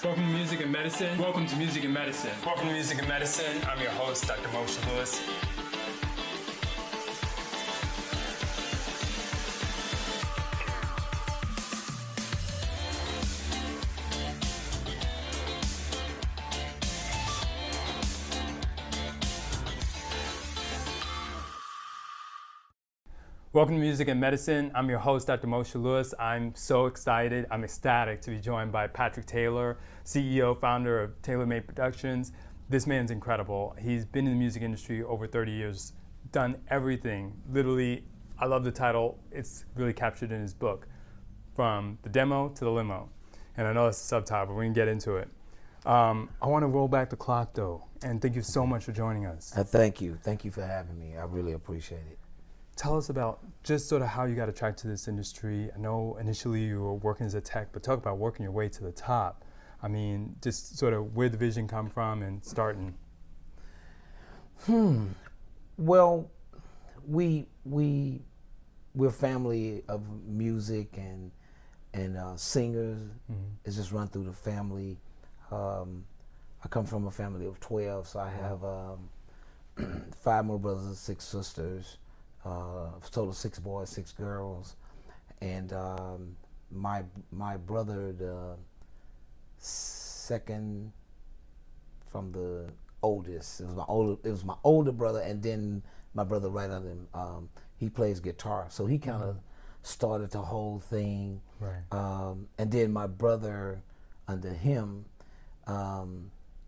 Welcome to Music and Medicine. Welcome to Music and Medicine. Welcome to Music and Medicine. I'm your host, Dr. Moshe Lewis. Welcome to Music and Medicine. I'm your host, Dr. Moshe Lewis. I'm so excited. I'm ecstatic to be joined by Patrick Taylor, CEO, founder of Taylor Made Productions. This man's incredible. He's been in the music industry over 30 years, done everything. Literally, I love the title. It's really captured in his book, From the Demo to the Limo. And I know it's a subtitle, but we can get into it. I want to roll back the clock, though, and thank you so much for joining us. Thank you. Thank you for having me. I really appreciate it. Tell us about just sort of how you got attracted to this industry. I know initially you were working as a tech, but talk about working your way to the top. I mean, just sort of where the vision come from and starting. Well, we're a family of music and singers. Mm-hmm. It's just run through the family. I come from a family of 12, so I have 5 more brothers and 6 sisters. Total 6 boys, 6 girls, and my brother, the second from the oldest. It was my older brother, and then my brother right under him. He plays guitar, so he kind of started the whole thing. Right. And then my brother under him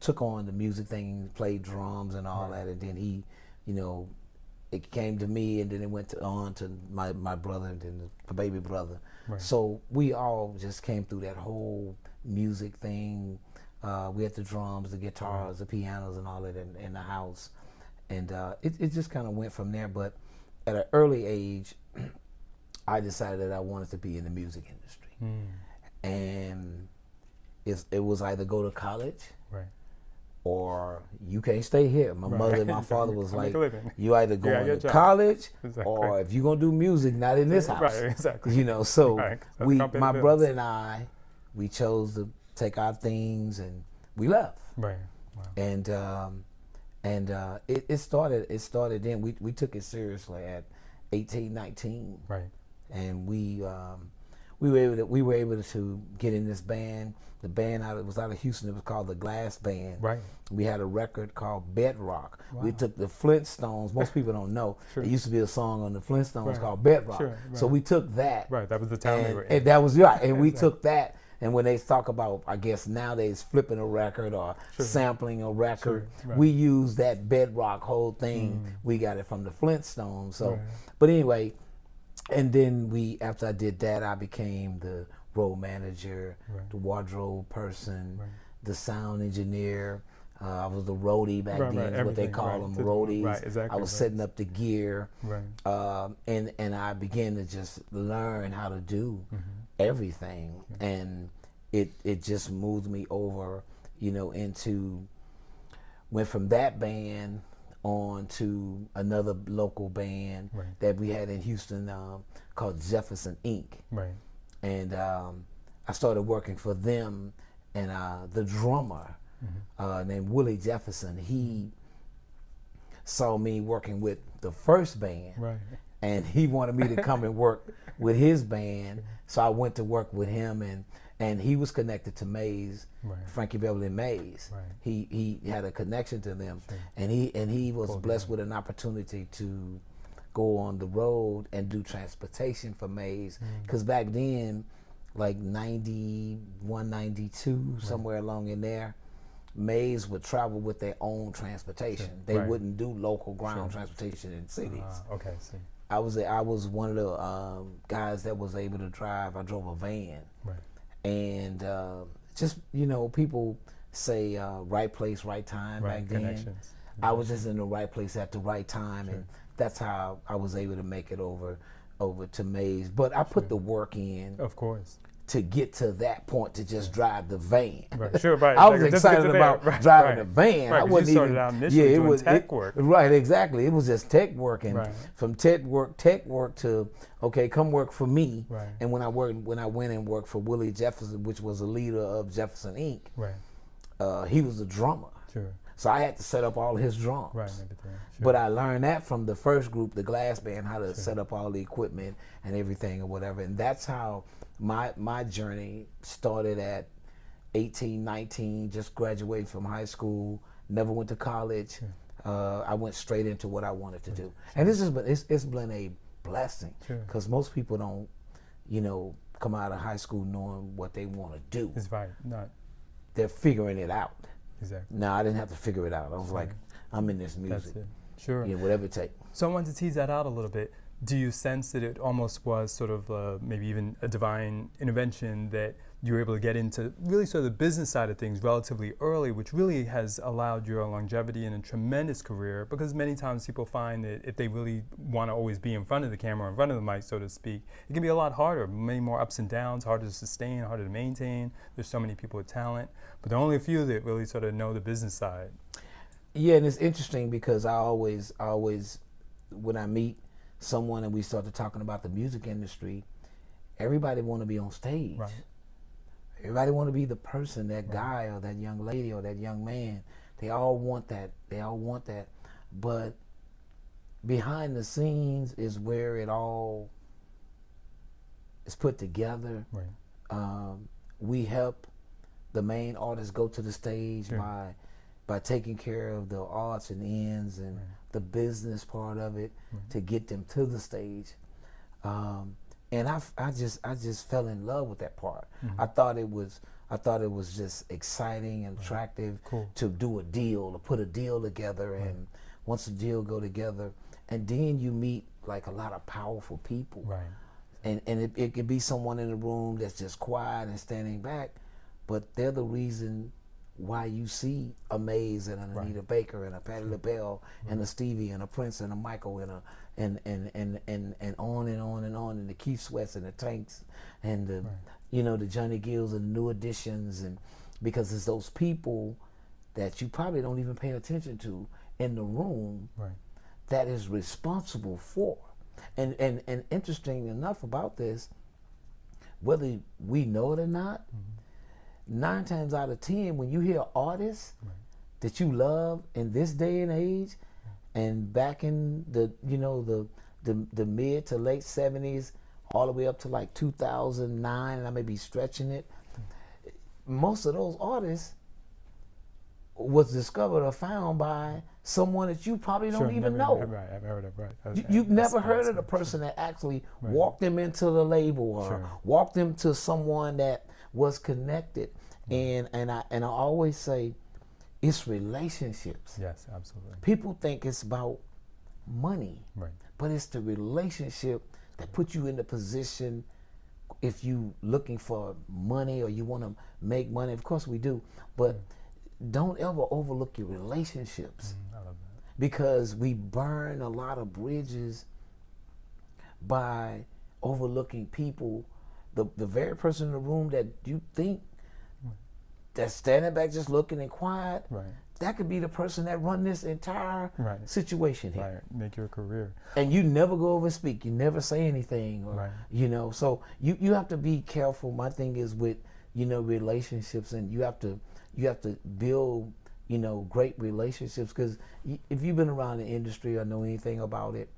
took on the music thing, played drums and all that, and then he, it came to me, and then it went on to my brother and then the baby brother. Right. So we all just came through that whole music thing. We had the drums, the guitars, the pianos, and all that in the house. And it just kind of went from there. But at an early age, I decided that I wanted to be in the music industry. And it was either go to college, Right. or you can't stay here. My mother and my father was like, you either go to college, or if you're gonna do music, not in this house. Right, exactly. So Right. my brother and I, we chose to take our things and we left. Right. Wow. And it started then. We took it seriously at 18, 19. Right. And we were able to get in this band. The band was out of Houston. It was called the Glass Band. Right. We had a record called Bedrock. Wow. We took the Flintstones. Most people don't know. Sure. There used to be a song on the Flintstones Right. called Bedrock. Sure. Right. So we took that. Right. That was the town they were in. And that was right. And we took that. And when they talk about, I guess nowadays flipping a record or sampling a record, Right. we use that Bedrock whole thing. We got it from the Flintstones. So, but anyway. And then after I did that, I became the road manager, the wardrobe person, the sound engineer. I was the roadie back then, is what they call them, roadies. Right, exactly. I was setting up the gear. Right. And I began to just learn how to do everything. And it just moved me over, went from that band on to another local band that we had in Houston called Jefferson Inc. Right. And I started working for them, and the drummer named Willie Jefferson, he saw me working with the first band, and he wanted me to come and work with his band. So I went to work with him, and he was connected to Mays, Frankie Beverly and Mays. He had a connection to them, and he was blessed with an opportunity to go on the road and do transportation for Mays, because back then, like 91, 92, somewhere along in there, Mays would travel with their own transportation. They wouldn't do local ground transportation in cities. Okay, see. I was one of the guys that was able to drive. I drove a van. And just, people say right place, right time back then. I was just in the right place at the right time, and that's how I was able to make it over to Mays. But I put the work in. Of course. to get to that point to just drive the van. Right, sure, right. I was excited about driving the van. Right, I wasn't you started even. out initially doing tech work. Right, exactly. It was just tech work, and Right. from tech work to okay, come work for me. Right. And when I went and worked for Willie Jefferson, which was a leader of Jefferson Inc. Right. He was a drummer. Sure. So I had to set up all his drums. Right, everything. Sure. But I learned that from the first group, the Glass Band, how to set up all the equipment and everything or whatever. And that's how my journey started at 18, 19, just graduated from high school, never went to college. I went straight into what I wanted to do. And it's been a blessing because most people don't, come out of high school knowing what they want to do. It's right. Not. They're figuring it out. Exactly. No, I didn't have to figure it out. I was like, I'm in this music. That's it. Sure. Yeah, whatever it takes. So I wanted to tease that out a little bit. Do you sense that it almost was sort of maybe even a divine intervention that you were able to get into really sort of the business side of things relatively early, which really has allowed your longevity in a tremendous career? Because many times people find that if they really want to always be in front of the camera, in front of the mic, so to speak, it can be a lot harder, many more ups and downs, harder to sustain, harder to maintain. There's so many people with talent, but there are only a few that really sort of know the business side. Yeah, and it's interesting because I always, when I meet someone and we started talking about the music industry, everybody want to be on stage. Right. Everybody want to be the person, that guy or that young lady or that young man. They all want that. But behind the scenes is where it all is put together. Right. We help the main artists go to the stage by taking care of the odds and ends and the business part of it to get them to the stage. And I just fell in love with that part. I thought it was just exciting and attractive to do a deal, to put a deal together, and once the deal go together, and then you meet like a lot of powerful people. Right. And it could be someone in the room that's just quiet and standing back, but they're the reason why you see a Maze and an Anita Baker and a Patti LaBelle and a Stevie and a Prince and a Michael and on and on and the Keith Sweats and the Tanks and the the Johnny Gills and the New Editions, and because it's those people that you probably don't even pay attention to in the room that is responsible for. And interesting enough about this, whether we know it or not, 9 times out of 10, when you hear artists that you love in this day and age, and back in the the mid to late 70s, all the way up to like 2009, and I may be stretching it, most of those artists was discovered or found by someone that you probably don't even know. Right, I've heard of You've never heard of the person that actually walked them into the label or walked them to someone that was connected. And I always say it's relationships. Yes, absolutely. People think it's about money, but it's the relationship that puts you in the position. If you looking for money or you want to make money, of course we do, but don't ever overlook your relationships. I love that. Because we burn a lot of bridges by overlooking people. The very person in the room that you think that's standing back just looking and quiet, that could be the person that run this entire situation here. Right, make your career. And you never go over and speak. You never say anything. Or, so you have to be careful. My thing is with, relationships, and you have to build, great relationships, because if you've been around the industry or know anything about it,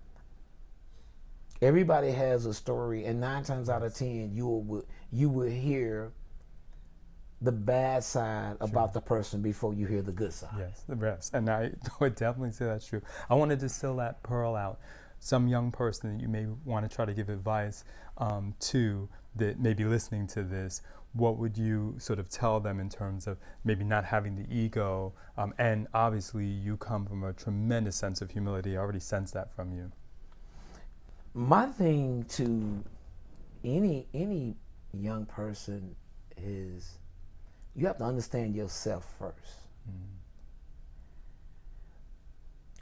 everybody has a story, and 9 times out of 10, you will hear the bad side about the person before you hear the good side. Yes, the rest. And I would definitely say that's true. I want to distill that pearl out. Some young person that you may want to try to give advice to that may be listening to this, what would you sort of tell them in terms of maybe not having the ego? And obviously you come from a tremendous sense of humility. I already sense that from you. My thing to any young person is you have to understand yourself first.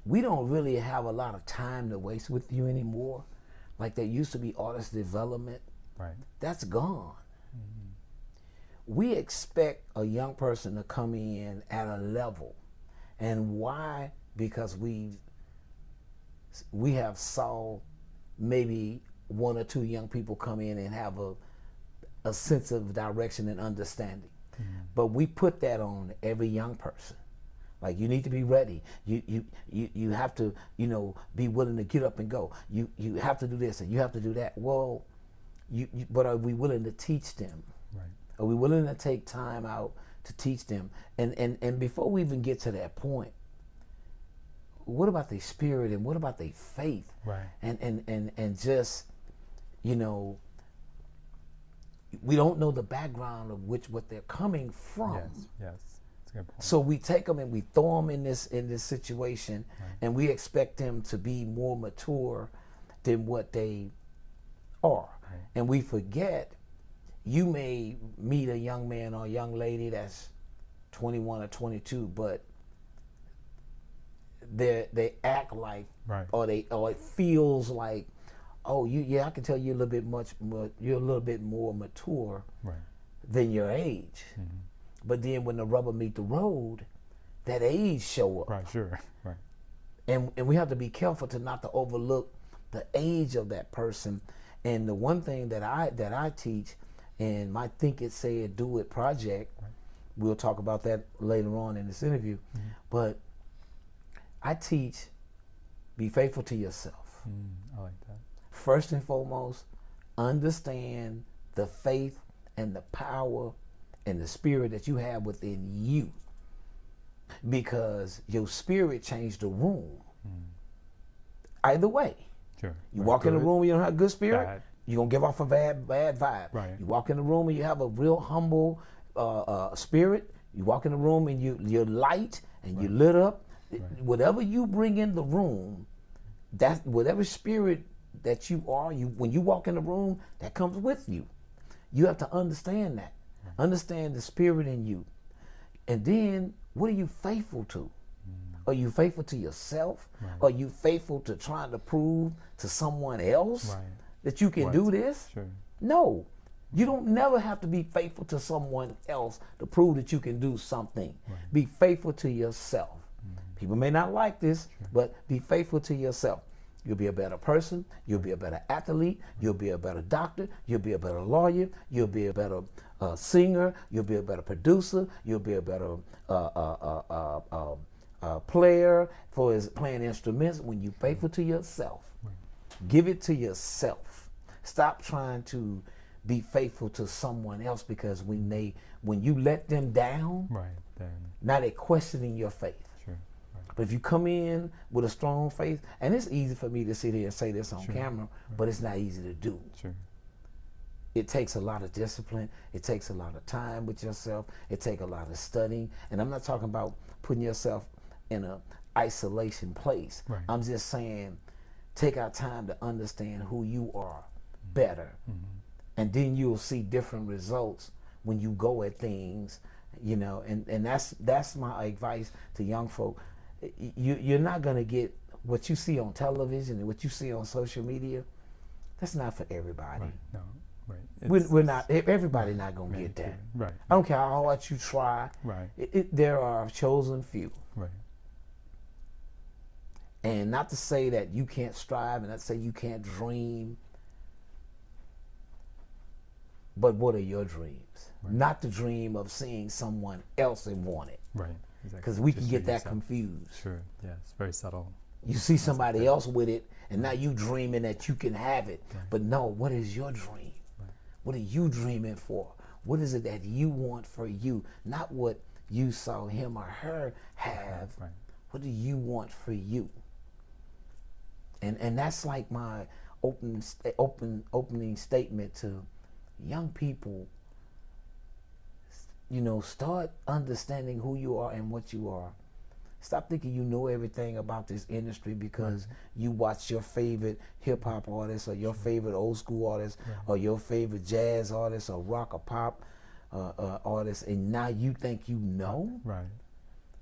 We don't really have a lot of time to waste with you anymore. Like there used to be artist development. Right. That's gone. We expect a young person to come in at a level. And why? Because we have saw maybe one or two young people come in and have a sense of direction and understanding. But we put that on every young person. Like, you need to be ready. You have to, be willing to get up and go. You have to do this and you have to do that. Well, but are we willing to teach them? Right. Are we willing to take time out to teach them? And before we even get to that point, what about their spirit and what about their faith? Right. And just, we don't know the background of what they're coming from. Yes. That's a good point. So we take them and we throw them in this situation, Right. and we expect them to be more mature than what they are. Right. And we forget, you may meet a young man or a young lady that's 21 or 22, but they act like, Right. or it feels like, oh, I can tell you're a little bit more mature Right. than your age. But then when the rubber meet the road, that age show up. Right. Sure. Right. And we have to be careful not to overlook the age of that person. And the one thing that I teach in my Think It, Say It, Do It project, Right. we'll talk about that later on in this interview, but I teach, be faithful to yourself. I like that. First and foremost, understand the faith and the power and the spirit that you have within you, because your spirit changed the room. Either way, Sure. you Right. walk in a Good. room and you don't have a good spirit, Bad. you're gonna give off a bad vibe. Right. You walk in the room and you have a real humble spirit. You walk in the room and you're light and you're lit up. Right. Whatever you bring in the room, that whatever spirit that you are, when you walk in the room, that comes with you. You have to understand that. Understand the spirit in you. And then, what are you faithful to? Are you faithful to yourself? Right. Are you faithful to trying to prove to someone else Right. that you can do this? Sure. No. You don't never have to be faithful to someone else to prove that you can do something. Right. Be faithful to yourself. People may not like this, but be faithful to yourself. You'll be a better person. You'll be a better athlete. You'll be a better doctor. You'll be a better lawyer. You'll be a better singer. You'll be a better producer. You'll be a better player for playing instruments when you're faithful to yourself. Right. Give it to yourself. Stop trying to be faithful to someone else, because when you let them down, Right. Then. now they're questioning your faith. Sure. Right. But if you come in with a strong faith, and it's easy for me to sit here and say this on Sure. camera, but it's not easy to do. Sure. It takes a lot of discipline. It takes a lot of time with yourself. It takes a lot of studying. And I'm not talking about putting yourself in an isolation place. Right. I'm just saying, take our time to understand who you are better. And then you'll see different results when you go at things, and that's my advice to young folk. You're not going to get what you see on television and what you see on social media. That's not for everybody. Right. No. Right. We're not, everybody not going to get that. Right. I don't care how hard you try. Right. There are a chosen few. Right. And not to say that you can't strive and not to say you can't dream, but what are your dreams? Right. Not the dream of seeing someone else and want it. Right. Exactly. Because we Just can for get that yourself. confused. Sure. Yes. Very subtle. You see somebody else with it, and now you dreaming that you can have it. Right. But no, what is your dream? Right. What are you dreaming for? What is it that you want for you? Not what you saw him or her have. Right. What do you want for you? And that's like my opening statement to young people. Start understanding who you are and what you are. Stop thinking you know everything about this industry because you watch your favorite hip hop artist or your favorite old school artist or your favorite jazz artist or rock or pop artist, and now you think you know. Right.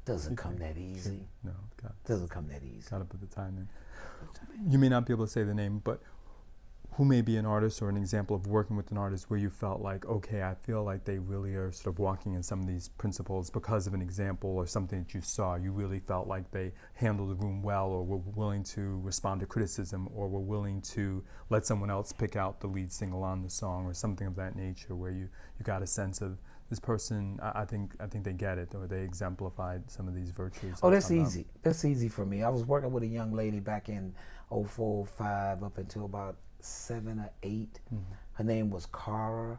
Doesn't come that easy. No. Doesn't come that easy. Gotta put the time in. You may not be able to say the name, but who may be an artist or an example of working with an artist where you felt like, okay, I feel like they really are sort of walking in some of these principles because of an example or something that you saw. You really felt like they handled the room well, or were willing to respond to criticism, or were willing to let someone else pick out the lead single on the song, or something of that nature, where you got a sense of this person, I think they get it, or they exemplified some of these virtues. Oh, that's easy. That's easy for me. I was working with a young lady back in 04, 05 up until about 7 or 8. Mm-hmm. Her name was Cara,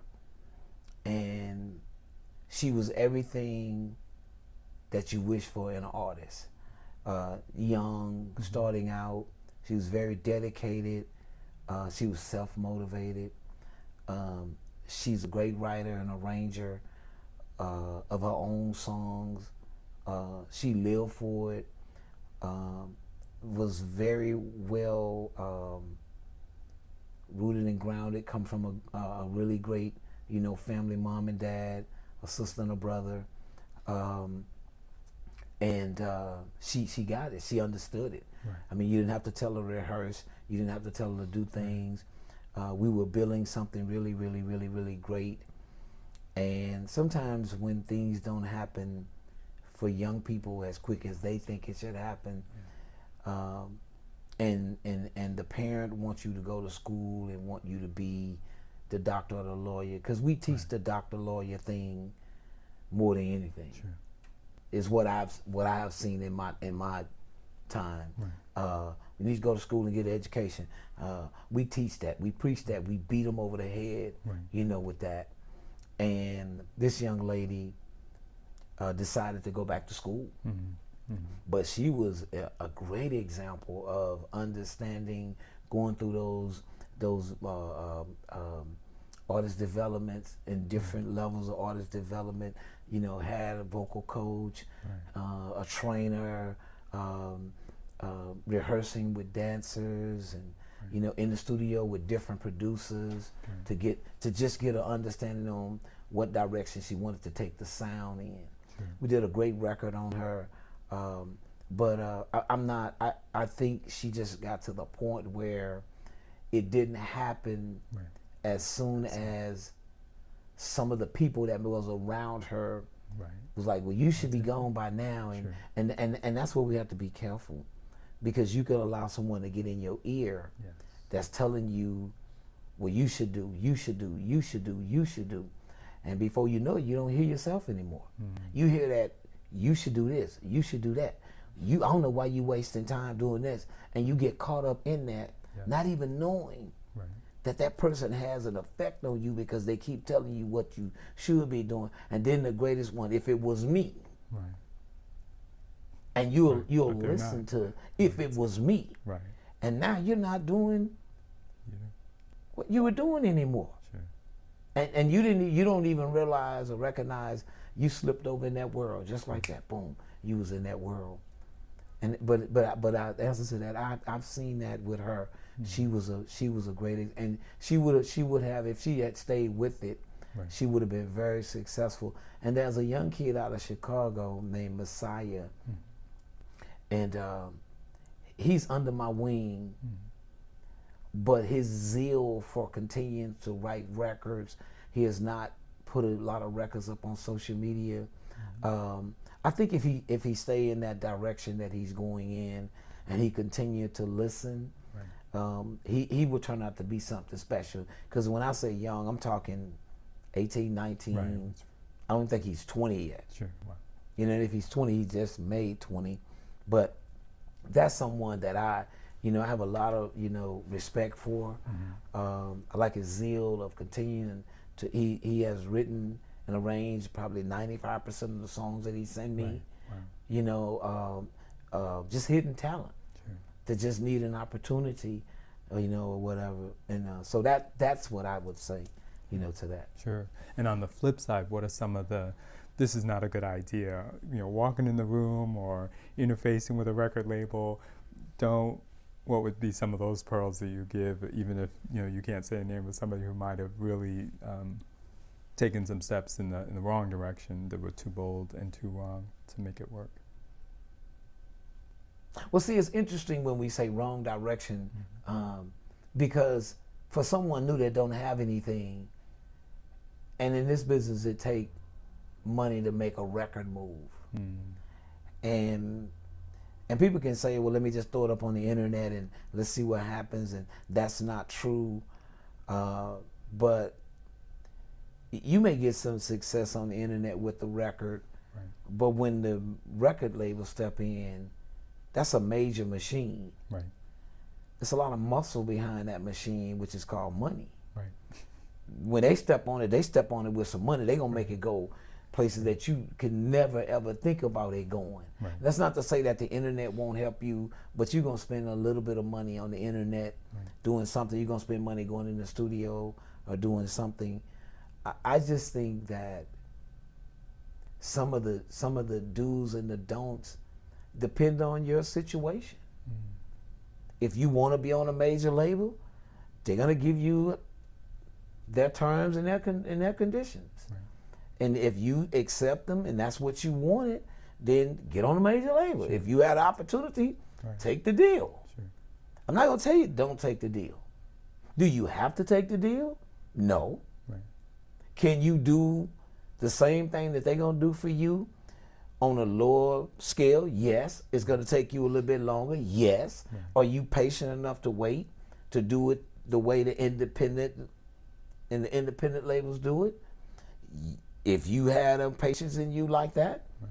and she was everything that you wish for in an artist. Young, Mm-hmm. starting out. She was very dedicated. She was self-motivated. She's a great writer and arranger of her own songs. She lived for it. Was very well rooted and grounded. Come from a really great, family, mom and dad, a sister and a brother, and she got it. She understood it. Right. I mean, you didn't have to tell her to rehearse. You didn't have to tell her to do things. We were building something really, really, really, really great. And sometimes when things don't happen for young people as quick as they think it should happen, and the parent wants you to go to school and want you to be the doctor or the lawyer, because we teach the doctor lawyer thing more than anything. Sure. Is what I have seen in my time. Right. You need to go to school and get an education. We teach that. We preach that. We beat them over the head, Right. with that. And this young lady decided to go back to school. Mm-hmm. Mm-hmm. But she was a great example of understanding, going through those artist developments and different levels of artist development. Had a vocal coach, Right. a trainer, rehearsing with dancers, and in the studio with different producers to just get an understanding on what direction she wanted to take the sound in. Sure. We did a great record on her, but I think she just got to the point where it didn't happen Right. as soon as some of the people that was around her Right. was like, well, you should be gone by now. Sure. And that's where we have to be careful, because you could allow someone to get in your ear Yes. that's telling you, well, you should do. And before you know it, you don't hear yourself anymore. Mm. You hear that, you should do this, you should do that. I don't know why you wasting time doing this. And you get caught up in that, Yes. not even knowing Right. that person has an effect on you, because they keep telling you what you should be doing. And then the greatest one, if it was me. Right. And you'll But they're listen not. to if it was me. Right. And now you're not doing Yeah. what you were doing anymore. Sure. And you don't even realize or recognize you slipped over in that world just like that. Boom, you was in that world. And but I answer to that, I've seen that with her. Mm-hmm. She was a great, and she would have, if she had stayed with it, Right. she would have been very successful. And there's a young kid out of Chicago named Messiah, and he's under my wing. But his zeal for continuing to write records, he has not put a lot of records up on social media. I think if he stay in that direction that he's going in, and he continue to listen, he will turn out to be something special. Because when I say young, I'm talking 18, 19. Right. I don't think he's 20 yet. Sure. Wow. If he's 20, he just made 20. But that's someone that I have a lot of, respect for. I like his zeal of continuing to, he has written and arranged probably 95% of the songs that he sent me. Right. Wow. Just hidden talent Sure. that just need an opportunity, or whatever. And so that's what I would say, to that. Sure. And on the flip side, what are some of the, this is not a good idea, walking in the room or interfacing with a record label, what would be some of those pearls that you give, even if you can't say a name of somebody who might have really taken some steps in the wrong direction that were too bold and too wrong to make it work? Well, see, it's interesting when we say wrong direction, because for someone new that don't have anything, and in this business it take money to make a record move. And people can say, well, let me just throw it up on the internet and let's see what happens, and that's not true. But you may get some success on the internet with the record, right. But when the record label step in, that's a major machine. Right. There's a lot of muscle behind that machine, which is called money. Right. When they step on it with some money. They're gonna make it go places that you can never ever think about it going. Right. That's not to say that the internet won't help you, but you're gonna spend a little bit of money on the internet, right. Doing something. You're gonna spend money going in the studio or doing something. I just think that some of the do's and the don'ts depend on your situation. If you want to be on a major label, they're gonna give you their terms and their conditions. Right. And if you accept them and that's what you wanted, then get on a major label. Sure. If you had an opportunity, right. Take the deal. Sure. I'm not gonna tell you don't take the deal. Do you have to take the deal? No. Right. Can you do the same thing that they're gonna do for you on a lower scale? Yes. It's gonna take you a little bit longer. Yes. Right. Are you patient enough to wait to do it the way the independent labels do it? If you had a patience in you like that, right.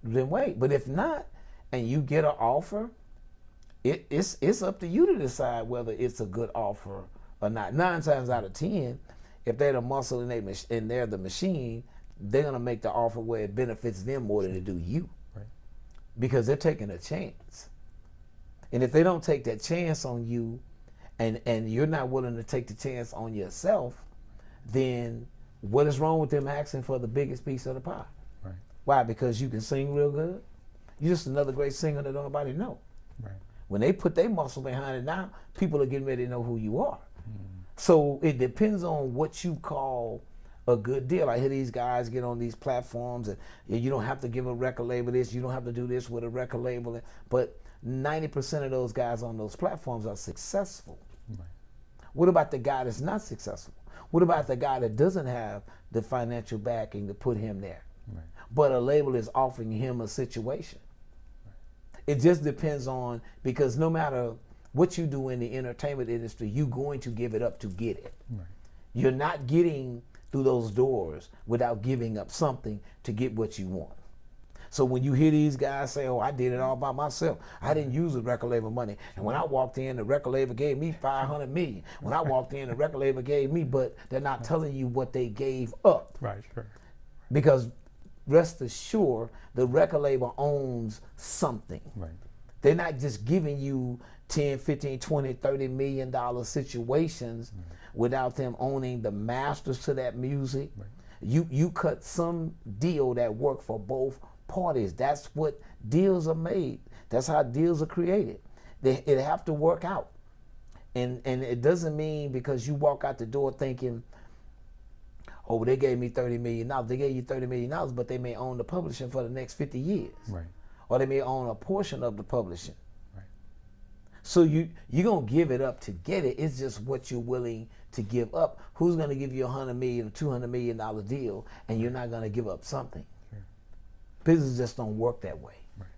Then wait. But if not, and you get an offer, it's up to you to decide whether it's a good offer or not. 9 times out of 10, if they're the muscle and they're the machine, they're gonna make the offer where it benefits them more than it do you, right. Because they're taking a chance. And if they don't take that chance on you, and you're not willing to take the chance on yourself, then what is wrong with them asking for the biggest piece of the pie? Right. Why? Because you can sing real good? You're just another great singer that nobody know. Right. When they put their muscle behind it now, people are getting ready to know who you are. So it depends on what you call a good deal. I hear these guys get on these platforms and you don't have to give a record label this, you don't have to do this with a record label. But 90% of those guys on those platforms are successful. Right. What about the guy that's not successful? What about the guy that doesn't have the financial backing to put him there? Right. But a label is offering him a situation. Right. It just depends on, because no matter what you do in the entertainment industry, you're going to give it up to get it. Right. You're not getting through those doors without giving up something to get what you want. So when you hear these guys say, oh, I did it all by myself. I didn't use the record label money. And when I walked in, the record label gave me $500 million. When I walked in, the record label gave me, but they're not telling you what they gave up. Right, sure. Because rest assured, the record label owns something. Right. They're not just giving you 10, 15, 20, $30 million situations without them owning the masters to that music. Right. You cut some deal that worked for both parties. That's what deals are made. That's how deals are created. It have to work out. And it doesn't mean because you walk out the door thinking, oh, they gave me $30 million. They gave you $30 million, but they may own the publishing for the next 50 years. Right. Or they may own a portion of the publishing. Right. So you're going to give it up to get it. It's just what you're willing to give up. Who's going to give you $100 million or $200 million deal and you're not going to give up something? Sure. Business just don't work that way. Right.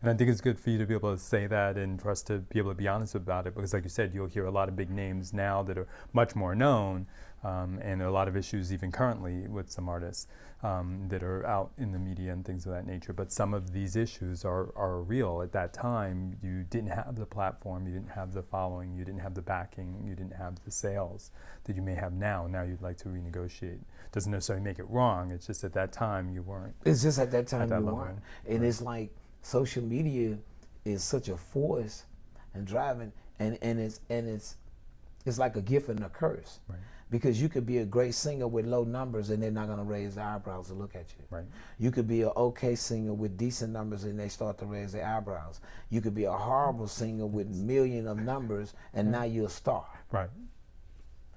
And I think it's good for you to be able to say that and for us to be able to be honest about it, because like you said, you'll hear a lot of big names now that are much more known, and there are a lot of issues even currently with some artists that are out in the media and things of that nature. But some of these issues are real. At that time, you didn't have the platform, you didn't have the following, you didn't have the backing, you didn't have the sales that you may have now. Now you'd like to renegotiate. Doesn't necessarily make it wrong. It's just at that time you weren't. It's just at that time you weren't. And right. It's like social media is such a force and driving, and it's like a gift and a curse. Right. Because you could be a great singer with low numbers and they're not going to raise their eyebrows to look at you. Right. You could be an okay singer with decent numbers and they start to raise their eyebrows. You could be a horrible singer with millions of numbers and now you're a star. Right.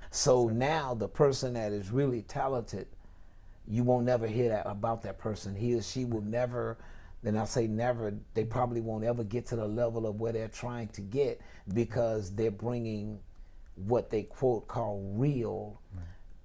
So now the person that is really talented, you won't never hear that about that person. He or she will never, and I say never, they probably won't ever get to the level of where they're trying to get because they're bringing what they quote call real.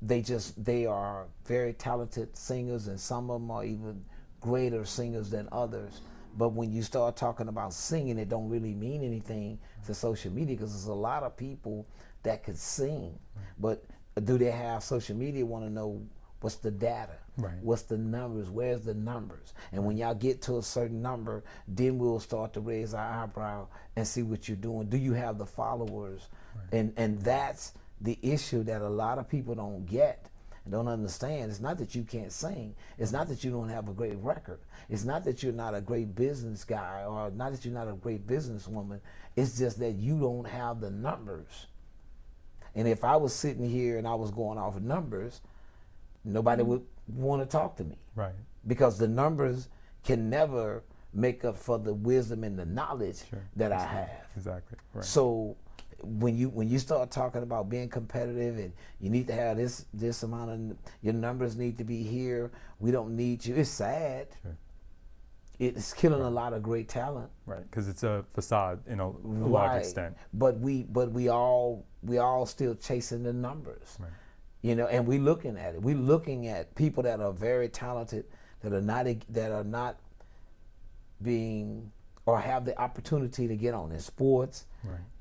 They are very talented singers, and some of them are even greater singers than others. But when you start talking about singing, it don't really mean anything to social media, because there's a lot of people that could sing, but do they have social media? Want to know what's the data, what's the numbers, where's the numbers? And when y'all get to a certain number, then we'll start to raise our eyebrow and see what you're doing. Do you have the followers? And that's the issue that a lot of people don't get and don't understand. It's not that you can't sing. It's not that you don't have a great record. It's not that you're not a great business guy, or not that you're not a great businesswoman. It's just that you don't have the numbers. And if I was sitting here and I was going off of numbers, nobody would want to talk to me. Right. Because the numbers can never make up for the wisdom and the knowledge that I have. Exactly. Right. So when you start talking about being competitive and you need to have this amount of, your numbers need to be here, we don't need you, it's sad. It's killing a lot of great talent. Right, because it's a facade in a large extent. But we all still chasing the numbers. Right. You know, and we're looking at it. We're looking at people that are very talented, that are not being, or have the opportunity to get on in sports,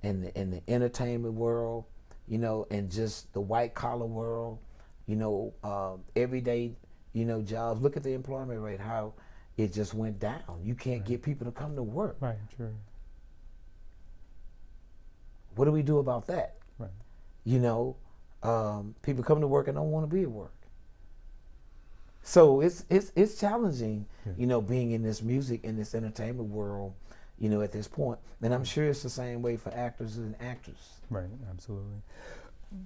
and in the entertainment world, you know, and just the white collar world, you know, everyday, you know, jobs. Look at the employment rate, how it just went down. You can't get people to come to work. Right, sure. What do we do about that? Right. You know, people come to work and don't want to be at work. So it's challenging, you know, being in this music, in this entertainment world, you know, at this point. And I'm sure it's the same way for actors and actresses. Right, absolutely.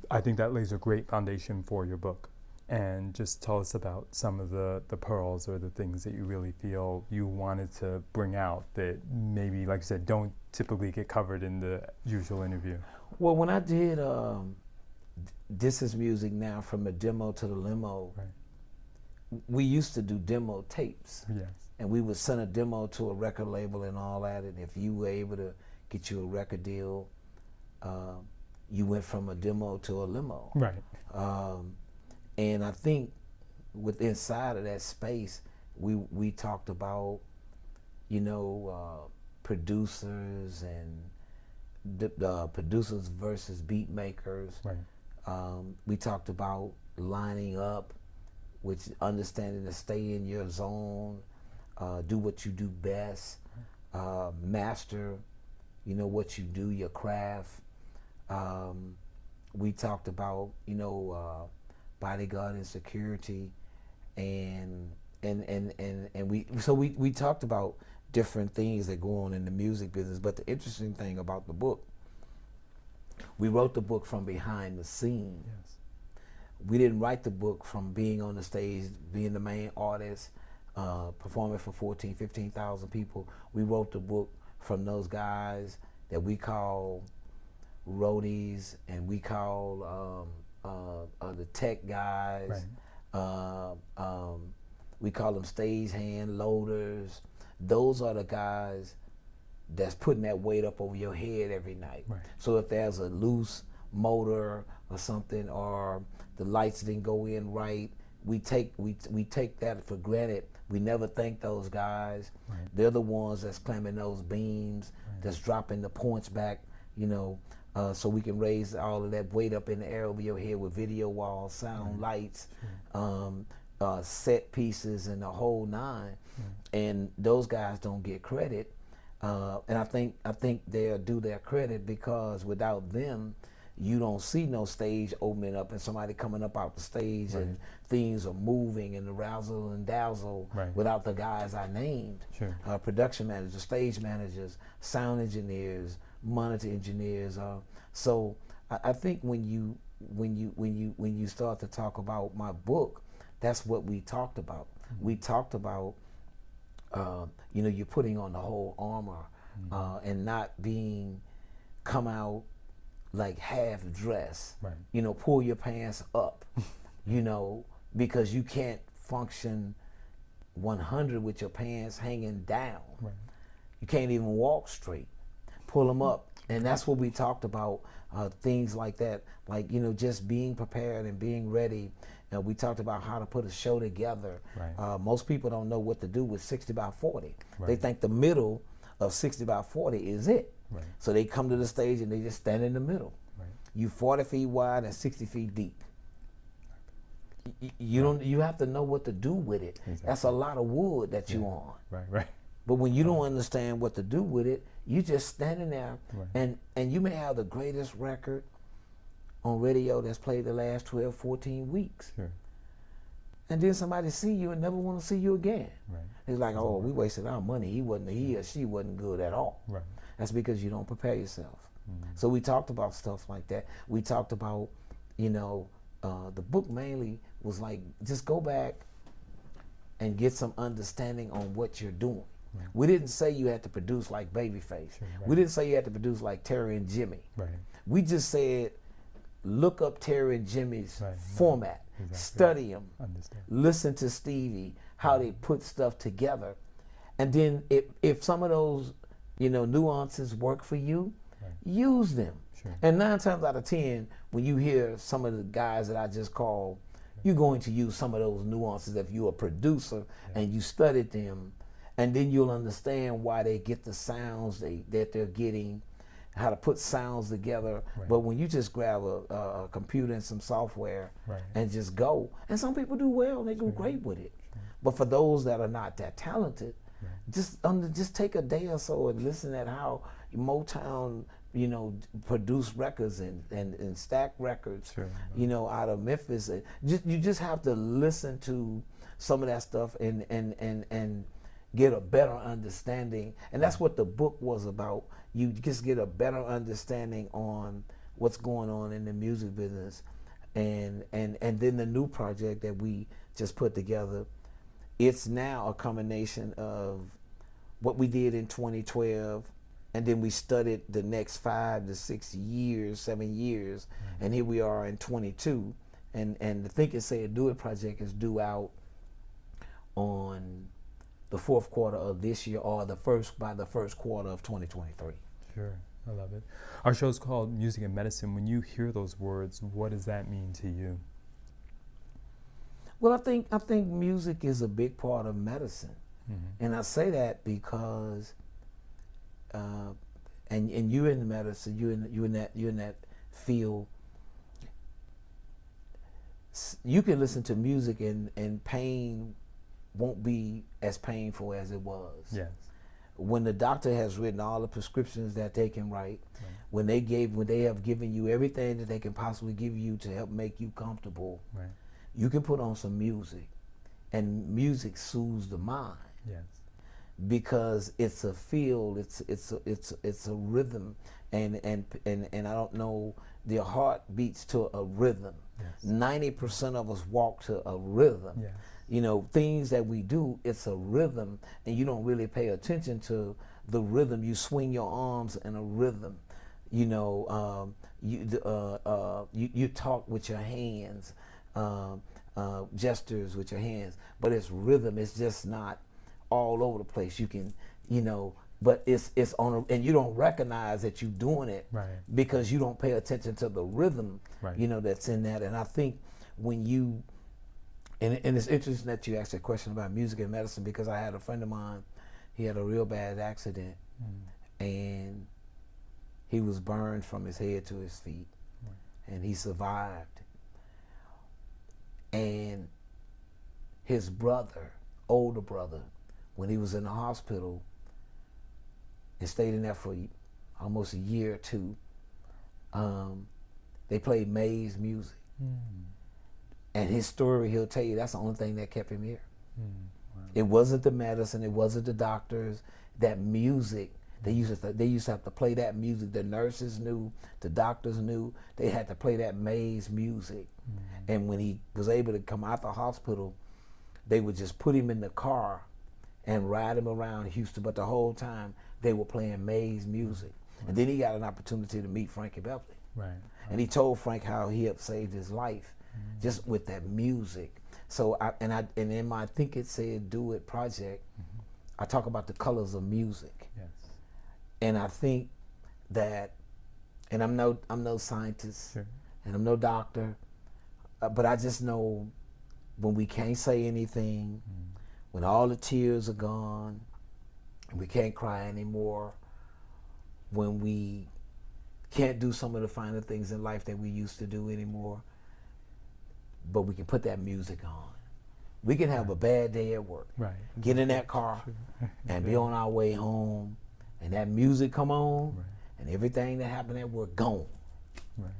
I think that lays a great foundation for your book. And just tell us about some of the pearls or the things that you really feel you wanted to bring out that maybe, like you said, don't typically get covered in the usual interview. Well, when I did This Is Music Now, from the demo to the limo, we used to do demo tapes. Yes. And we would send a demo to a record label and all that, and if you were able to get you a record deal, you went from a demo to a limo. Right. And I think inside of that space, we talked about, you know, producers and the producers versus beat makers. Right. We talked about lining up, which understanding to stay in your zone, do what you do best, master, you know, what you do, your craft. We talked about, you know, bodyguard and security, and we talked about different things that go on in the music business. But the interesting thing about the book, we wrote the book from behind the scenes. Yes. We didn't write the book from being on the stage, being the main artist, performing for 14,000, 15,000 people. We wrote the book from those guys that we call roadies, and we call the tech guys. Right. We call them stagehand loaders. Those are the guys that's putting that weight up over your head every night. Right. So if there's a loose motor or something, or the lights didn't go in right, we take that for granted. We never thank those guys. Right. They're the ones that's clamping those beams, that's dropping the points back, you know, so we can raise all of that weight up in the air over your head with video walls, sound, lights, set pieces, and the whole nine. And those guys don't get credit. And I think they'll do their credit, because without them, you don't see no stage opening up and somebody coming up out the stage, and things are moving and the razzle and dazzle, without the guys I named. Sure. Production managers, stage managers, sound engineers, monitor engineers. So I think when you start to talk about my book, that's what we talked about. Mm-hmm. We talked about you know, you're putting on the whole armor, and not come out like half dressed. Right. You know, pull your pants up, you know, because you can't function 100 with your pants hanging down. Right. You can't even walk straight. Pull them up, And that's what we talked about, things like that, like, you know, just being prepared and being ready. We talked about how to put a show together. Right. Most people don't know what to do with 60 by 40. Right. They think the middle of 60 by 40 is it. Right. So they come to the stage and they just stand in the middle. Right. You 40 feet wide and 60 feet deep. You don't. You have to know what to do with it. Exactly. That's a lot of wood that you on. Right, right. But when you don't understand what to do with it, you just standing there, Right. and you may have the greatest record on radio that's played the last 12, 14 weeks. Sure. And then somebody see you and never want to see you again. Right. It's like, oh, we wasted our money. He or she wasn't good at all. Right. That's because you don't prepare yourself. Mm-hmm. So we talked about stuff like that. We talked about, you know, the book mainly was like, just go back and get some understanding on what you're doing. Right. We didn't say you had to produce like Babyface. Sure, right. We didn't say you had to produce like Terry and Jimmy. Right. We just said, look up Terry and Jimmy's format, Exactly. study them, Understand. listen to Stevie, how they put stuff together. And then if some of those, you know, nuances work for you, use them. Sure. And 9 times out of 10, when you hear some of the guys that I just called, you're going to use some of those nuances if you're a producer and you studied them, and then you'll understand why they get the sounds that they're getting, how to put sounds together. Right. But when you just grab a computer and some software and just go, and some people do well, they do great with it. Sure. But for those that are not that talented, just take a day or so and listen at how Motown, you know, produce records and stack records, you know, out of Memphis. You just have to listen to some of that stuff and get a better understanding. And that's what the book was about. You just get a better understanding on what's going on in the music business. And then the new project that we just put together, it's now a combination of what we did in 2012, and then we studied the next 5 to 6 years, 7 years, and here we are in 22. And the Think and Say It, Do It project is due out on the 4th quarter of this year, or by the first quarter of 2023. Sure, I love it. Our show's called Music and Medicine. When you hear those words, what does that mean to you? Well, I think music is a big part of medicine, and I say that because, and you're in medicine, you're in that field. You can listen to music and pain won't be as painful as it was. Yes. When the doctor has written all the prescriptions that they can write, when they have given you everything that they can possibly give you to help make you comfortable, you can put on some music, and music soothes the mind. Yes. Because it's a feel, it's a rhythm, and I don't know, their heart beats to a rhythm. Yes. 90% of us walk to a rhythm. Yes. You know, things that we do, it's a rhythm, and you don't really pay attention to the rhythm. You swing your arms in a rhythm. You know, you talk with your hands, gestures with your hands, but it's rhythm. It's just not all over the place. You can, you know, but it's on, and you don't recognize that you're doing it because you don't pay attention to the rhythm, you know, that's in that. And I think when you, and it's interesting that you asked a question about music and medicine, because I had a friend of mine, he had a real bad accident, and he was burned from his head to his feet, and he survived. And his brother, older brother, when he was in the hospital and stayed in there for almost a year or two, they played May's music. And his story, he'll tell you, that's the only thing that kept him here. Wow. It wasn't the medicine, it wasn't the doctors. That music, they used to have to play that music. The nurses knew, the doctors knew, they had to play that May's music. And when he was able to come out the hospital, they would just put him in the car and ride him around Houston. But the whole time, they were playing May's music. And then he got an opportunity to meet Frankie Beverly. And he told Frank how he had saved his life just with that music. So and in my Think It Say It Do It project, I talk about the colors of music. Yes. And I think that, and I'm no scientist, Sure. and I'm no doctor, but I just know when we can't say anything, when all the tears are gone, and we can't cry anymore, when we can't do some of the finer things in life that we used to do anymore, but we can put that music on. We can have a bad day at work, Right. get in that car, and be on our way home, and that music come on, Right. and everything that happened at work gone. Right.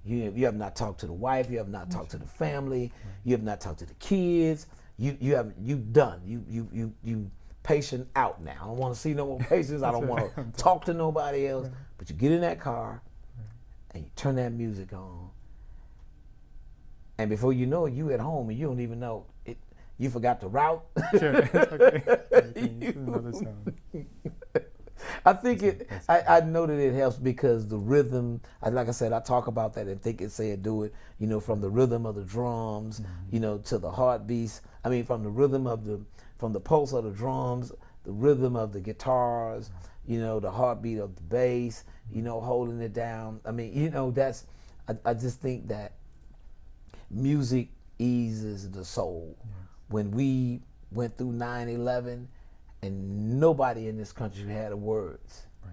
You have not talked to the wife, you have not talked to the family, you have not talked to the kids. You've done. You patient out now. I don't want to see no more patients. I don't want to talk to nobody else. Right. But you get in that car and you turn that music on, and before you know it, you at home and you don't even know it. You forgot the route. Sure. Okay. Another song. I think I know that it helps because the rhythm, like I said, I talk about that and think it, say it, do it, from the rhythm of the drums, to the heartbeats. I mean, from the rhythm from the pulse of the drums, the rhythm of the guitars, the heartbeat of the bass, holding it down. I mean, I just think that music eases the soul. Yes. When we went through 9/11, and nobody in this country had the words. Right.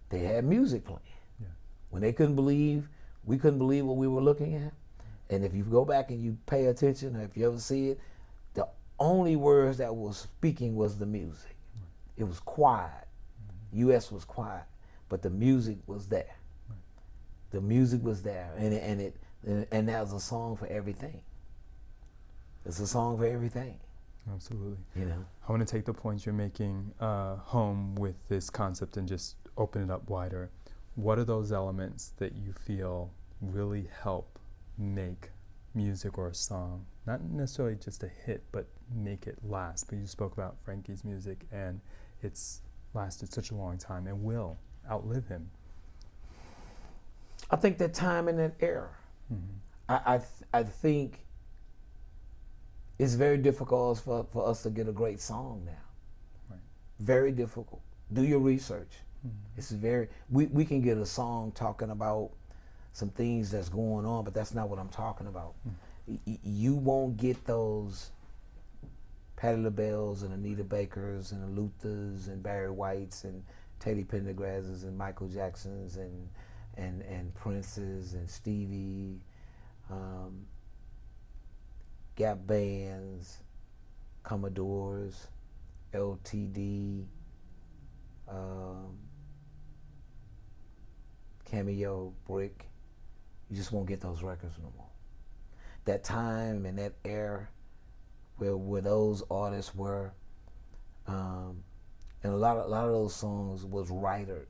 They had music playing. Yeah. When they couldn't believe, we couldn't believe what we were looking at. And if you go back and you pay attention, or if you ever see it, the only words that was speaking was the music. Right. It was quiet. Mm-hmm. U.S. was quiet, but the music was there. Right. The music was there, and that was a song for everything. It's a song for everything. Absolutely. I want to take the points you're making home with this concept and just open it up wider. What are those elements that you feel really help make music or a song, not necessarily just a hit, but make it last? But you spoke about Frankie's music, and it's lasted such a long time and will outlive him. I think that time and that era. Mm-hmm. I think it's very difficult for us to get a great song now. Right. Very difficult. Do your research. Mm-hmm. It's we can get a song talking about some things that's going on, but that's not what I'm talking about. Mm-hmm. You won't get those Patti LaBelle's and Anita Baker's and the Luthers and Barry White's and Teddy Pendergrass's and Michael Jackson's and Prince's and Stevie, Gap Bands, Commodores, LTD, Cameo, Brick. You just won't get those records no more. That time and that era where those artists were, and a lot of those songs was writers,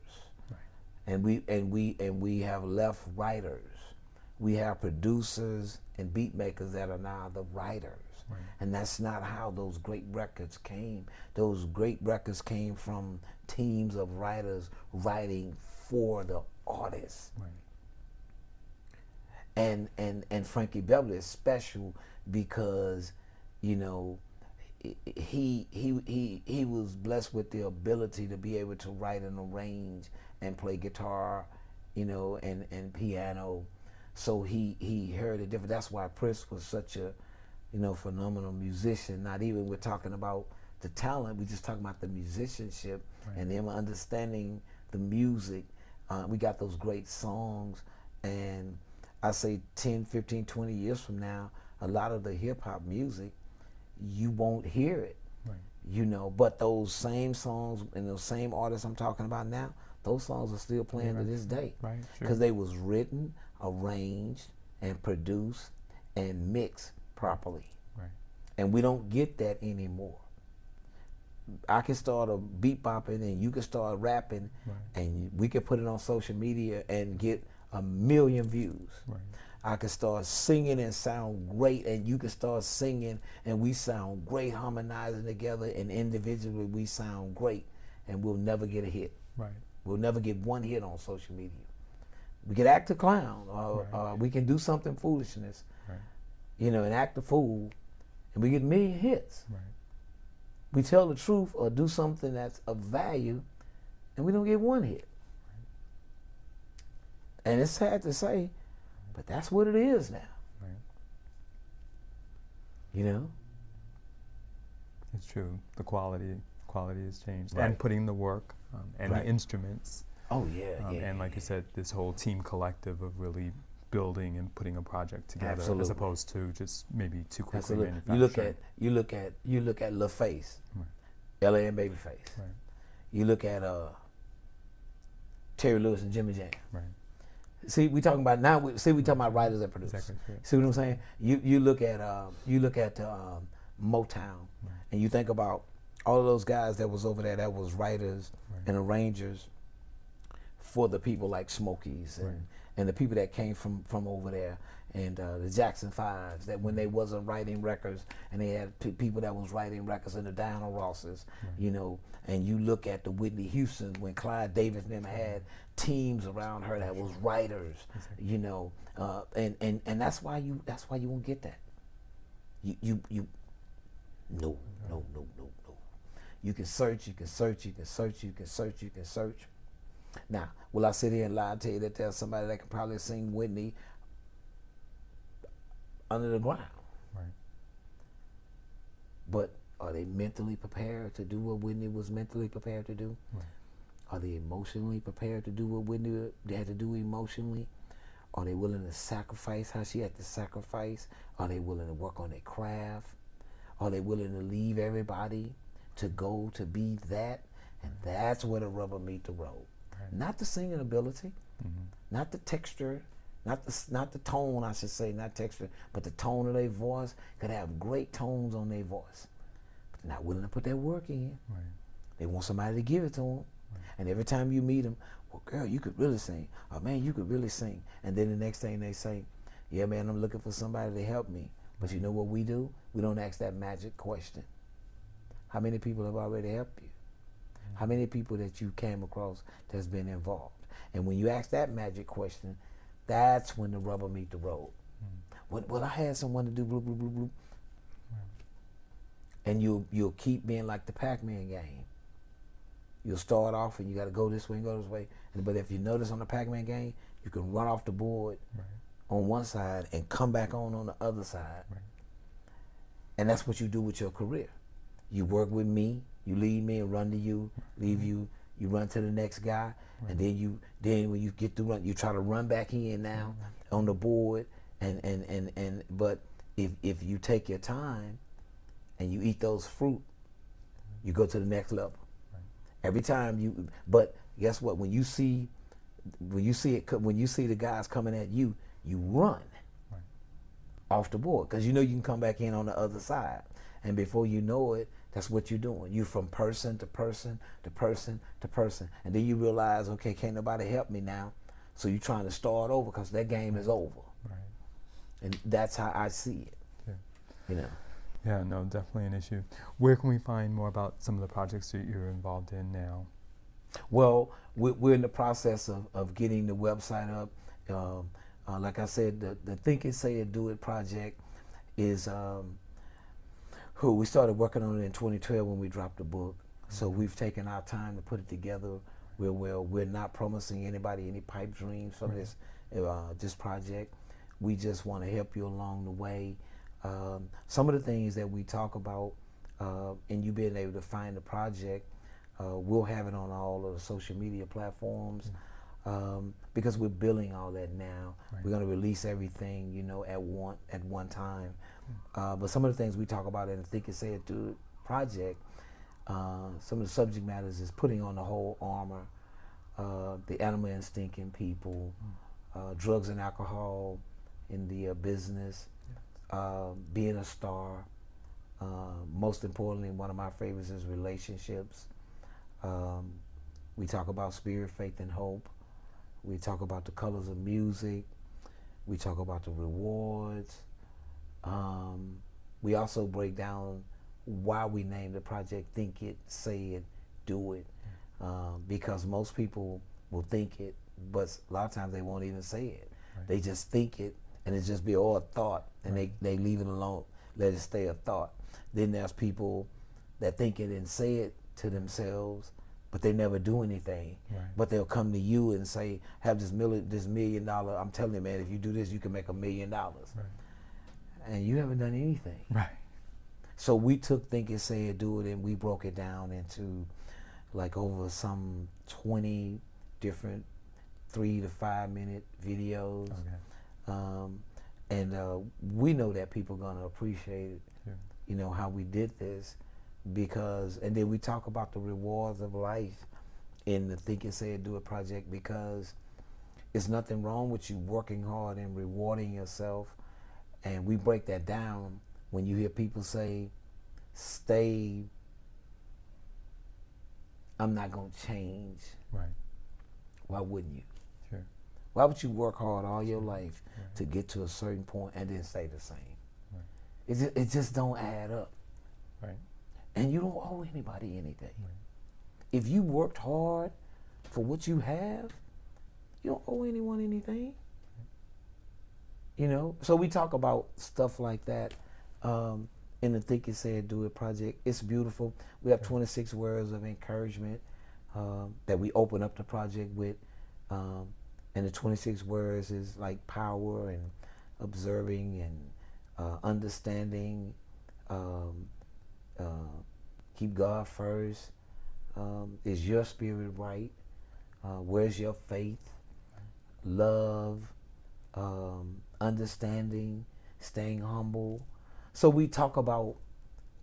right. and we have left writers. We have producers and beat makers that are now the writers. Right. And that's not how those great records came. Those great records came from teams of writers writing for the artists. Right. And Frankie Beverly is special because, he was blessed with the ability to be able to write and arrange and play guitar, and piano. So he heard it different. That's why Prince was such a, phenomenal musician. Not even we're talking about the talent, we're just talking about the musicianship, right. And them understanding the music. We got those great songs, and I say 10, 15, 20 years from now, a lot of the hip hop music, you won't hear it, right. But those same songs and those same artists I'm talking about now, those songs are still playing to this day. Right, because they was written, arranged, and produced, and mixed properly. Right. And we don't get that anymore. I can start a beat bopping and you can start rapping, right. And we can put it on social media and get 1 million views. Right. I can start singing and sound great, and you can start singing and we sound great, harmonizing together, and individually we sound great, and we'll never get a hit. Right. We'll never get one hit on social media. We could act a clown, or we can do something foolishness, right. And act a fool, and we get 1 million hits. Right. We tell the truth or do something that's of value, and we don't get one hit. And it's sad to say, but that's what it is now. Right. You know? It's true. The quality has changed. Right. And putting the work and Right. the instruments. Oh, yeah, yeah. And like you said, this whole team collective of really building and putting a project together, Absolutely. as opposed to just maybe too quickly Absolutely. manufacturing. You look at Lil Face, Right. LA and Babyface. Right. You look at Terry Lewis and Jimmy Jam. Right. See, we talking about now. We talking about writers and producers. Exactly. Right. See what I'm saying? You look at Motown, and you think about all of those guys that was over there that was writers and arrangers for the people like Smokies and the people that came from over there, and the Jackson Fives, that when they wasn't writing records and they had people that was writing records in the Diana Rosses, you know, and you look at the Whitney Houston when Clyde Davis and them had teams around her that was writers, you know, and that's why you won't get that. No. You can search. Now, will I sit here and lie and tell you that there's somebody that can probably sing Whitney under the ground? Right. But are they mentally prepared to do what Whitney was mentally prepared to do? Right. Are they emotionally prepared to do what Whitney had to do emotionally? Are they willing to sacrifice how she had to sacrifice? Are they willing to work on their craft? Are they willing to leave everybody to go to be that? And that's where the rubber meet the road. Right. Not the singing ability, not the texture, not the tone, I should say, not texture, but the tone of their voice. Could have great tones on their voice, but they're not willing to put that work in. Right. They want somebody to give it to them. Right. And every time you meet them, well, girl, you could really sing. Oh, man, you could really sing. And then the next thing they say, yeah, man, I'm looking for somebody to help me. But you know what we do? We don't ask that magic question. How many people have already helped you? How many people that you came across that's been involved? And when you ask that magic question, that's when the rubber meet the road. Well, I had someone to do blue, blue, blue, blue. And you'll keep being like the Pac-Man game. You'll start off and you got to go this way and go this way. But if you notice on the Pac-Man game, you can run off the board on one side and come back on the other side. Right. And that's what you do with your career. You work with me, you leave me and run to you, leave you, you run to the next guy, and then when you get through run, you try to run back in now on the board, but if you take your time and you eat those fruit, you go to the next level. Right. Every time but guess what? When you see the guys coming at you, you run off the board because you know you can come back in on the other side, and before you know it, that's what you're doing. You from person to person to person to person, and then you realize, okay, can't nobody help me now, so you're trying to start over because that game is over. Right. And that's how I see it. Yeah. You know. Yeah, no, definitely an issue. Where can we find more about some of the projects that you're involved in now? Well, we're in the process of getting the website up. Like I said, the Think It, Say It, Do It project is we started working on it in 2012 when we dropped the book. So we've taken our time to put it together real well. We're not promising anybody any pipe dreams from this project. We just want to help you along the way. Some of the things that we talk about and you being able to find the project, we'll have it on all of the social media platforms. Because we're building all that now. Right. We're going to release everything, you know, at one time. But some of the things we talk about in the Think It, Say It, Do It project, some of the subject matters is putting on the whole armor, the animal instinct in people, drugs and alcohol in the business, being a star. Most importantly, one of my favorites is relationships. We talk about spirit, faith, and hope. We talk about the colors of music. We talk about the rewards. We also break down why we named the project Think It, Say It, Do It. Because most people will think it, but a lot of times they won't even say it. Right. They just think it, and it just be all a thought, and they leave it alone, let it stay a thought. Then there's people that think it and say it to themselves, but they never do anything. Right. But they'll come to you and say, have this $1 million. I'm telling you, man, if you do this, you can make $1 million. Right. And you haven't done anything. Right. So we took Think It, Say It, Do It, and we broke it down into like over some 20 different 3 to 5 minute videos. Okay. And we know that people are gonna appreciate it, Sure. you know, how we did this, because, and then we talk about the rewards of life in the Think It, Say It, Do It project, because it's nothing wrong with you working hard and rewarding yourself. And we break that down when you hear people say, I'm not gonna change. Right. Why wouldn't you? Sure. Why would you work hard all your life Right. to get to a certain point and then stay the same? Right. It just don't add up. Right. And you don't owe anybody anything. Right. If you worked hard for what you have, you don't owe anyone anything. You know, so we talk about stuff like that in the Think It, Say It, Do It project. It's beautiful. We have 26 words of encouragement that we open up the project with. And the 26 words is like power and observing and understanding, keep God first, is your spirit right, where's your faith, love, understanding, staying humble. So we talk about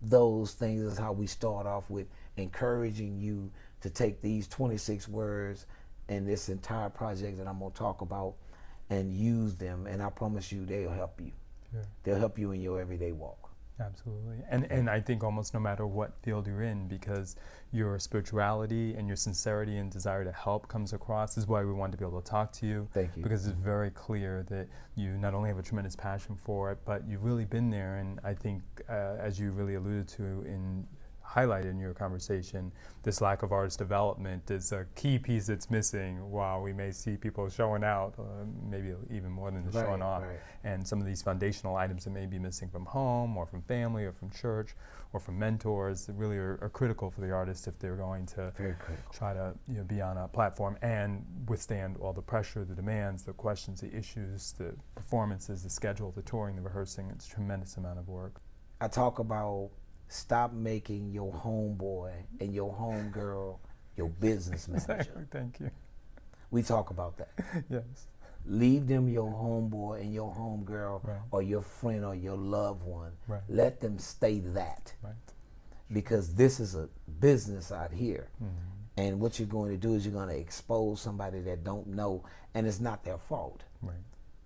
those things as how we start off with encouraging you to take these 26 words and this entire project that I'm going to talk about and use them, and I promise you they'll help you. Sure. They'll help you in your everyday walk. Absolutely. And I think almost no matter what field you're in, because your spirituality and your sincerity and desire to help comes across, is why we wanted to be able to talk to you. Thank you. Because it's very clear that you not only have a tremendous passion for it, but you've really been there. And I think, as you really alluded to in highlighted in your conversation, this lack of artist development is a key piece that's missing. While we may see people showing out, maybe even more than the showing off, and some of these foundational items that may be missing from home or from family or from church or from mentors that really are critical for the artist if they're going to try to be on a platform and withstand all the pressure, the demands, the questions, the issues, the performances, the schedule, the touring, the rehearsing. It's a tremendous amount of work. I talk about stop making your homeboy and your homegirl your business manager. Exactly. Thank you. We talk about that. Yes. Leave them your homeboy and your homegirl, right. or your friend or your loved one. Right. Let them stay that. Right. Because this is a business out here. Mm-hmm. And what you're going to do is you're going to expose somebody that don't know, and it's not their fault. Right.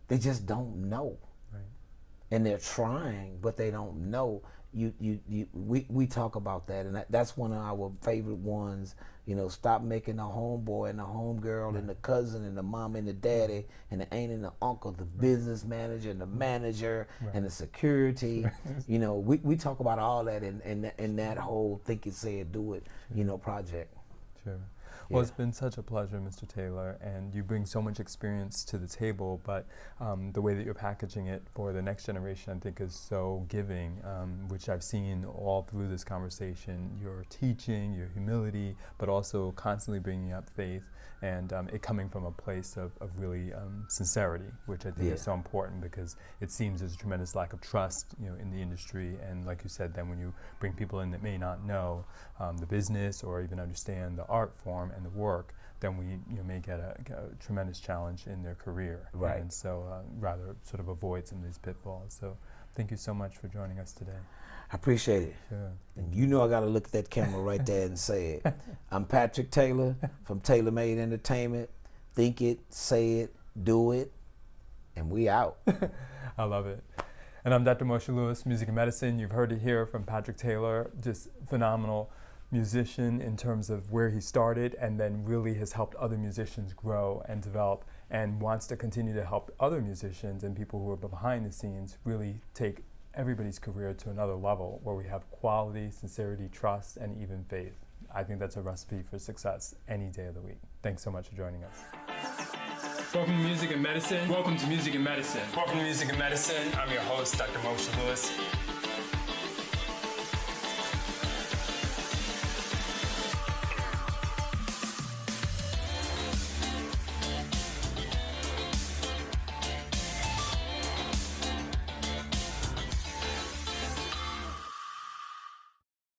They just don't know. Right. And they're trying, but they don't know. We talk about that, and that's one of our favorite ones. Stop making the homeboy and the homegirl and the cousin and the mom and the daddy and the aunt and the uncle the business manager and the manager and the security. We talk about all that in that whole Think It, Say It, Do It, project. Sure. Well, it's been such a pleasure, Mr. Taylor, and you bring so much experience to the table, but the way that you're packaging it for the next generation, I think, is so giving, which I've seen all through this conversation. Your teaching, your humility, but also constantly bringing up faith, and it coming from a place of really sincerity, which I think is so important, because it seems there's a tremendous lack of trust, in the industry, and like you said, then when you bring people in that may not know the business or even understand the art form and the work, then we may get a tremendous challenge in their career. Right. And so rather sort of avoid some of these pitfalls. So thank you so much for joining us today. I appreciate it. Sure. And I got to look at that camera right there and say it. I'm Patrick Taylor from Taylor Made Entertainment. Think it, say it, do it, and we out. I love it. And I'm Dr. Moshe Lewis, Music and Medicine. You've heard it here from Patrick Taylor, just phenomenal musician in terms of where he started, and then really has helped other musicians grow and develop, and wants to continue to help other musicians and people who are behind the scenes really take everybody's career to another level where we have quality, sincerity, trust, and even faith. I think that's a recipe for success any day of the week. Thanks so much for joining us. Welcome to Music and Medicine. Welcome to Music and Medicine. Welcome to Music and Medicine. I'm your host, Dr. Moshe Lewis.